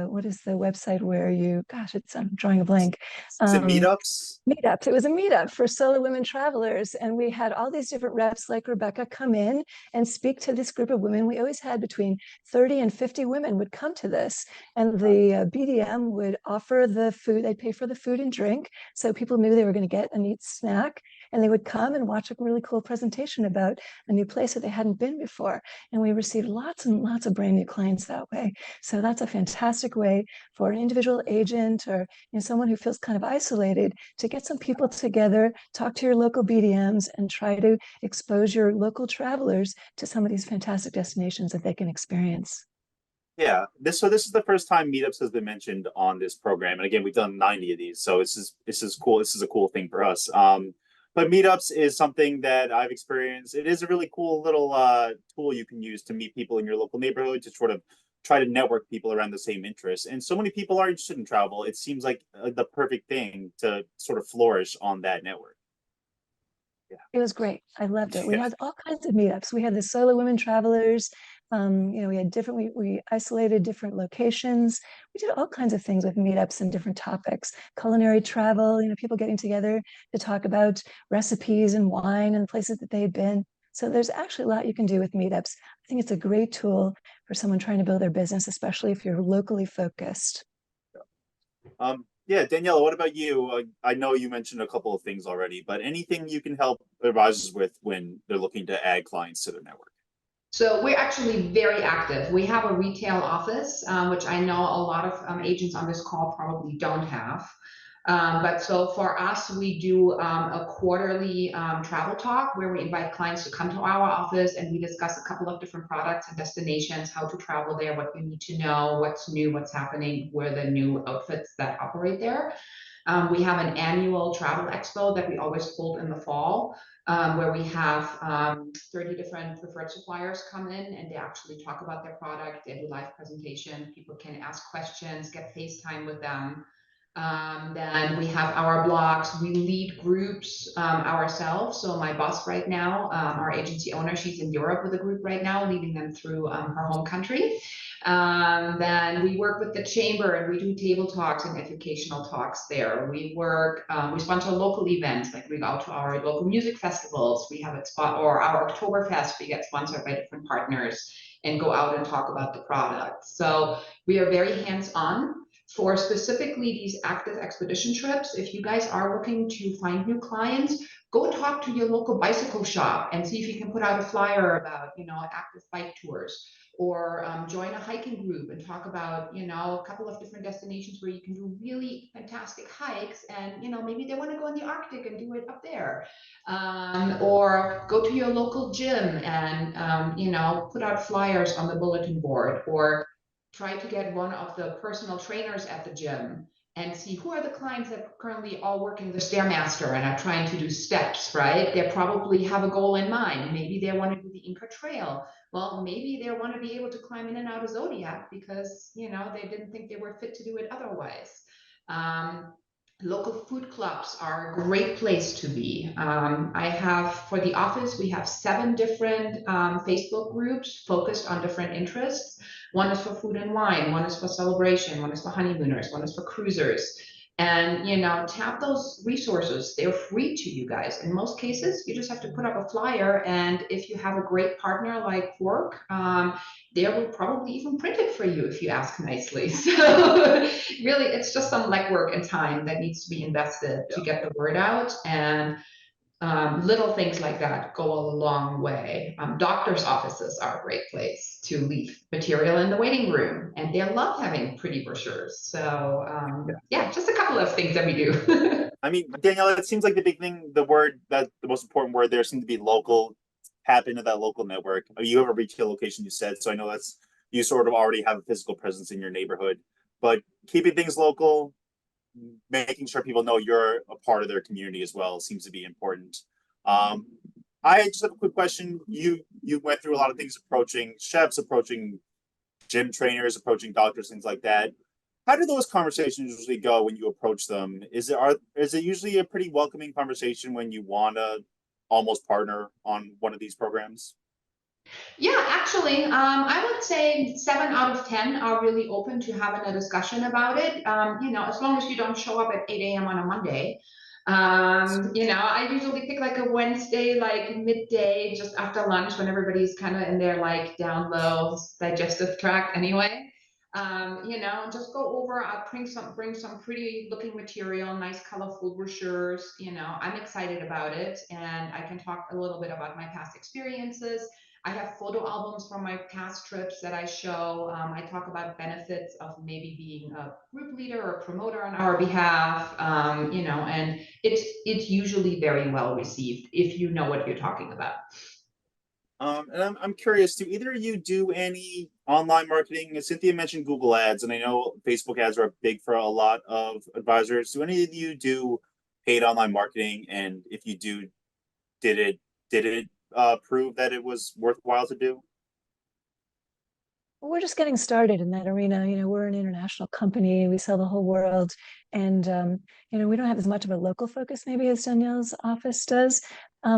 [SPEAKER 3] what is the website where I'm drawing a blank.
[SPEAKER 1] Is it meetups?
[SPEAKER 3] Meetups. It was a meetup for solo women travelers. And we had all these different reps like Rebecca come in and speak to this group of women. We always had between 30 and 50 women would come to this. And the BDM would offer the food, they'd pay for the food and drink. So people knew they were going to get a neat snack. And they would come and watch a really cool presentation about a new place that they hadn't been before. And we received lots and lots of brand new clients that way. So that's a fantastic way for an individual agent or someone who feels kind of isolated to get some people together, talk to your local BDMs and try to expose your local travelers to some of these fantastic destinations that they can experience.
[SPEAKER 1] Yeah, this is the first time meetups has been mentioned on this program. And again, we've done 90 of these. So this is cool. This is a cool thing for us. But meetups is something that I've experienced. It is a really cool little tool you can use to meet people in your local neighborhood to sort of try to network people around the same interests. And so many people are interested in travel. It seems like the perfect thing to sort of flourish on that network. Yeah.
[SPEAKER 3] It was great. I loved it. We had all kinds of meetups. We had the solo women travelers. We had we isolated different locations. We did all kinds of things with meetups and different topics, culinary travel, people getting together to talk about recipes and wine and places that they'd been. So there's actually a lot you can do with meetups. I think it's a great tool for someone trying to build their business, especially if you're locally focused.
[SPEAKER 1] Yeah, Daniela, what about you? I know you mentioned a couple of things already, but anything you can help advisors with when they're looking to add clients to their network?
[SPEAKER 4] So we're actually very active. We have a retail office, which I know a lot of agents on this call probably don't have. But so for us, we do a quarterly travel talk where we invite clients to come to our office and we discuss a couple of different products and destinations, how to travel there, what you need to know, what's new, what's happening, where the new outfits that operate there. We have an annual travel expo that we always hold in the fall, where we have 30 different preferred suppliers come in and they actually talk about their product. They do live presentation. People can ask questions, get FaceTime with them. Then we have our blogs. We lead groups ourselves. So my boss right now, our agency owner, she's in Europe with a group right now, leading them through her home country. Then we work with the chamber and we do table talks and educational talks there. We sponsor local events, like we go to our local music festivals. We have it or our Oktoberfest, we get sponsored by different partners and go out and talk about the product. So we are very hands-on. For specifically these active expedition trips, if you guys are looking to find new clients, go talk to your local bicycle shop and see if you can put out a flyer about, active bike tours, or join a hiking group and talk about, a couple of different destinations where you can do really fantastic hikes, and, maybe they want to go in the Arctic and do it up there. Or go to your local gym and, put out flyers on the bulletin board, or try to get one of the personal trainers at the gym and see who are the clients that currently all working the Stairmaster and are trying to do steps, right? They probably have a goal in mind. Maybe they want to do the Inca Trail. Well, maybe they want to be able to climb in and out of Zodiac because, they didn't think they were fit to do it otherwise. Local food clubs are a great place to be. For the office, we have 7 different Facebook groups focused on different interests. One is for food and wine, one is for celebration, one is for honeymooners, one is for cruisers. And, tap those resources. They're free to you guys. In most cases, you just have to put up a flyer. And if you have a great partner like Quark, they will probably even print it for you if you ask nicely. So really, it's just some legwork and time that needs to be invested to get the word out. And little things like that go a long way. Doctors' offices are a great place to leave material in the waiting room, and they love having pretty brochures. So just a couple of things that we do.
[SPEAKER 1] I mean, Daniela, it seems like the big thing, the most important word there seems to be local. Tap into that local network. You have a retail location, you said, so I know you sort of already have a physical presence in your neighborhood, but keeping things local, making sure people know you're a part of their community as well seems to be important. I just have a quick question. You went through a lot of things, approaching chefs, approaching gym trainers, approaching doctors, things like that. How do those conversations usually go when you approach them? Is it usually a pretty welcoming conversation when you want to almost partner on one of these programs?
[SPEAKER 4] Yeah, actually, I would say 7 out of 10 are really open to having a discussion about it. As long as you don't show up at 8 a.m. on a Monday. I usually pick like a Wednesday, like midday, just after lunch, when everybody's kind of in their like down low digestive tract anyway. Just go over, I'll bring some pretty looking material, nice colorful brochures. I'm excited about it, and I can talk a little bit about my past experiences. I have photo albums from my past trips that I show. I talk about benefits of maybe being a group leader or promoter on our behalf, and it's usually very well received if you know what you're talking about.
[SPEAKER 1] And I'm curious, do either of you do any online marketing? Cynthia mentioned Google Ads, and I know Facebook ads are big for a lot of advisors. Do any of you do paid online marketing? And if you do, did it prove that it was worthwhile to do?
[SPEAKER 3] We're just getting started in that arena. We're an international company. We sell the whole world. And, we don't have as much of a local focus maybe as Danielle's office does.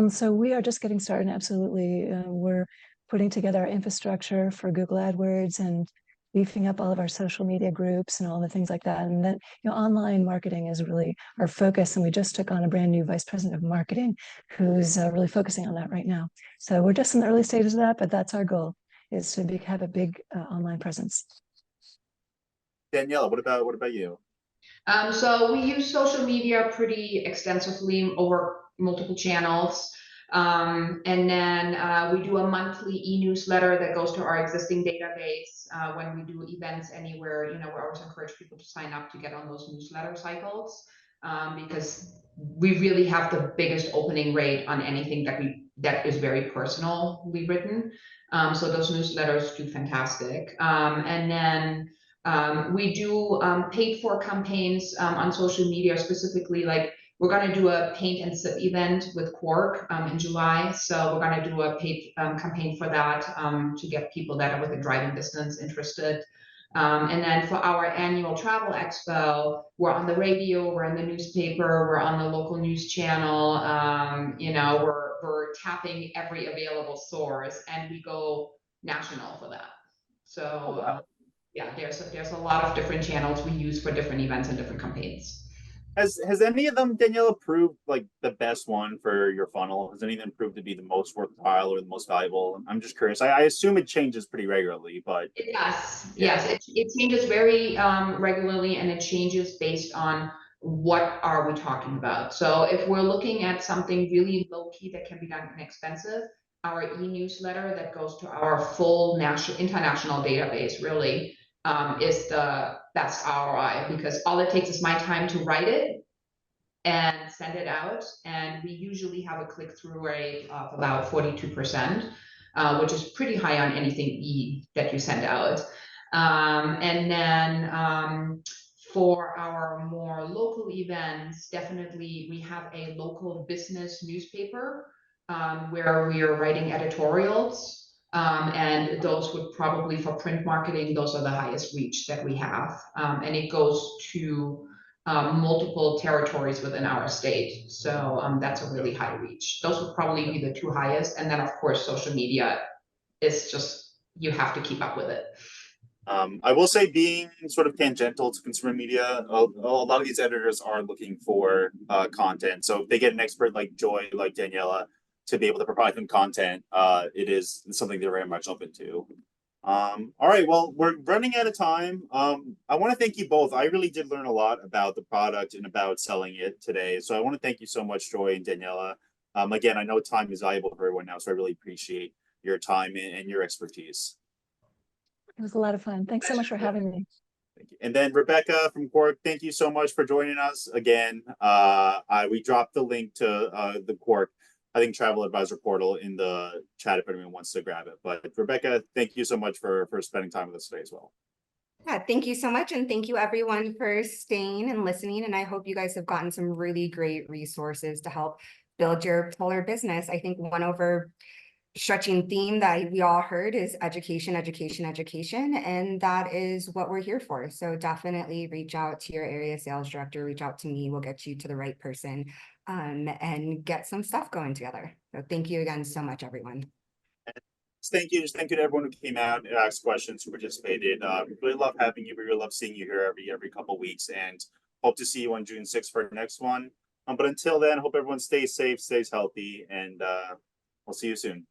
[SPEAKER 3] So we are just getting started. And absolutely, we're putting together our infrastructure for Google AdWords and beefing up all of our social media groups and all the things like that. And then, online marketing is really our focus. And we just took on a brand new vice president of marketing who's really focusing on that right now. So we're just in the early stages of that, but that's our goal, is to have a big online presence.
[SPEAKER 1] Daniela, what about you?
[SPEAKER 4] So we use social media pretty extensively over multiple channels. And then we do a monthly e-newsletter that goes to our existing database. When we do events anywhere, we always encourage people to sign up to get on those newsletter cycles, because we really have the biggest opening rate on anything that is very personally written. So those newsletters do fantastic. And then we do paid for campaigns on social media, specifically like we're going to do a paint and sip event with Quark in July. So we're going to do a paid campaign for that to get people that are within driving distance interested. And then for our annual travel expo, we're on the radio, we're in the newspaper, we're on the local news channel. We're tapping every available source, and we go national for that. So.
[SPEAKER 1] Oh, wow.
[SPEAKER 4] Yeah, there's a lot of different channels we use for different events and different campaigns.
[SPEAKER 1] Has any of them, Daniela, proved like the best one for your funnel? Has any of them proved to be the most worthwhile or the most valuable? I'm just curious. I assume it changes pretty regularly, but
[SPEAKER 4] Yes,
[SPEAKER 1] yeah.
[SPEAKER 4] yes, it changes very regularly, and it changes based on what are we talking about. So if we're looking at something really low key that can be done inexpensive, our e-newsletter that goes to our full international database really is the best ROI, because all it takes is my time to write it and send it out. And we usually have a click-through rate of about 42%, which is pretty high on anything that you send out. And then for our more local events, definitely we have a local business newspaper where we are writing editorials. And those would probably, for print marketing, those are the highest reach that we have. And it goes to multiple territories within our state. So that's a really high reach. Those would probably be the two highest. And then of course, social media is just, you have to keep up with it.
[SPEAKER 1] I will say, being sort of tangential to consumer media, a lot of these editors are looking for content. So if they get an expert like Joy, like Daniela, to be able to provide them content, it is something they're very much open to. All right, well, we're running out of time. I want to thank you both. I really did learn a lot about the product and about selling it today. So I want to thank you so much, Joy and Daniela. Again, I know time is valuable for everyone now, so I really appreciate your time and your expertise.
[SPEAKER 3] It was a lot of fun. Thanks so much for having me.
[SPEAKER 1] Thank you. And then Rebecca from Quark, thank you so much for joining us again. We dropped the link to the Quark, I think, travel advisor portal in the chat if anyone wants to grab it. But Rebecca, thank you so much for spending time with us today as well.
[SPEAKER 2] Yeah, thank you so much. And thank you everyone for staying and listening. And I hope you guys have gotten some really great resources to help build your polar business. I think one overstretching theme that we all heard is education, education, education. And that is what we're here for. So definitely reach out to your area sales director, reach out to me. We'll get you to the right person and get some stuff going together. So thank you again so much, everyone.
[SPEAKER 1] Thank you. Just thank you to everyone who came out and asked questions, who participated. We really love having you. We really love seeing you here every couple of weeks, and hope to see you on June 6th for the next one. But until then, hope everyone stays safe, stays healthy, and we'll see you soon.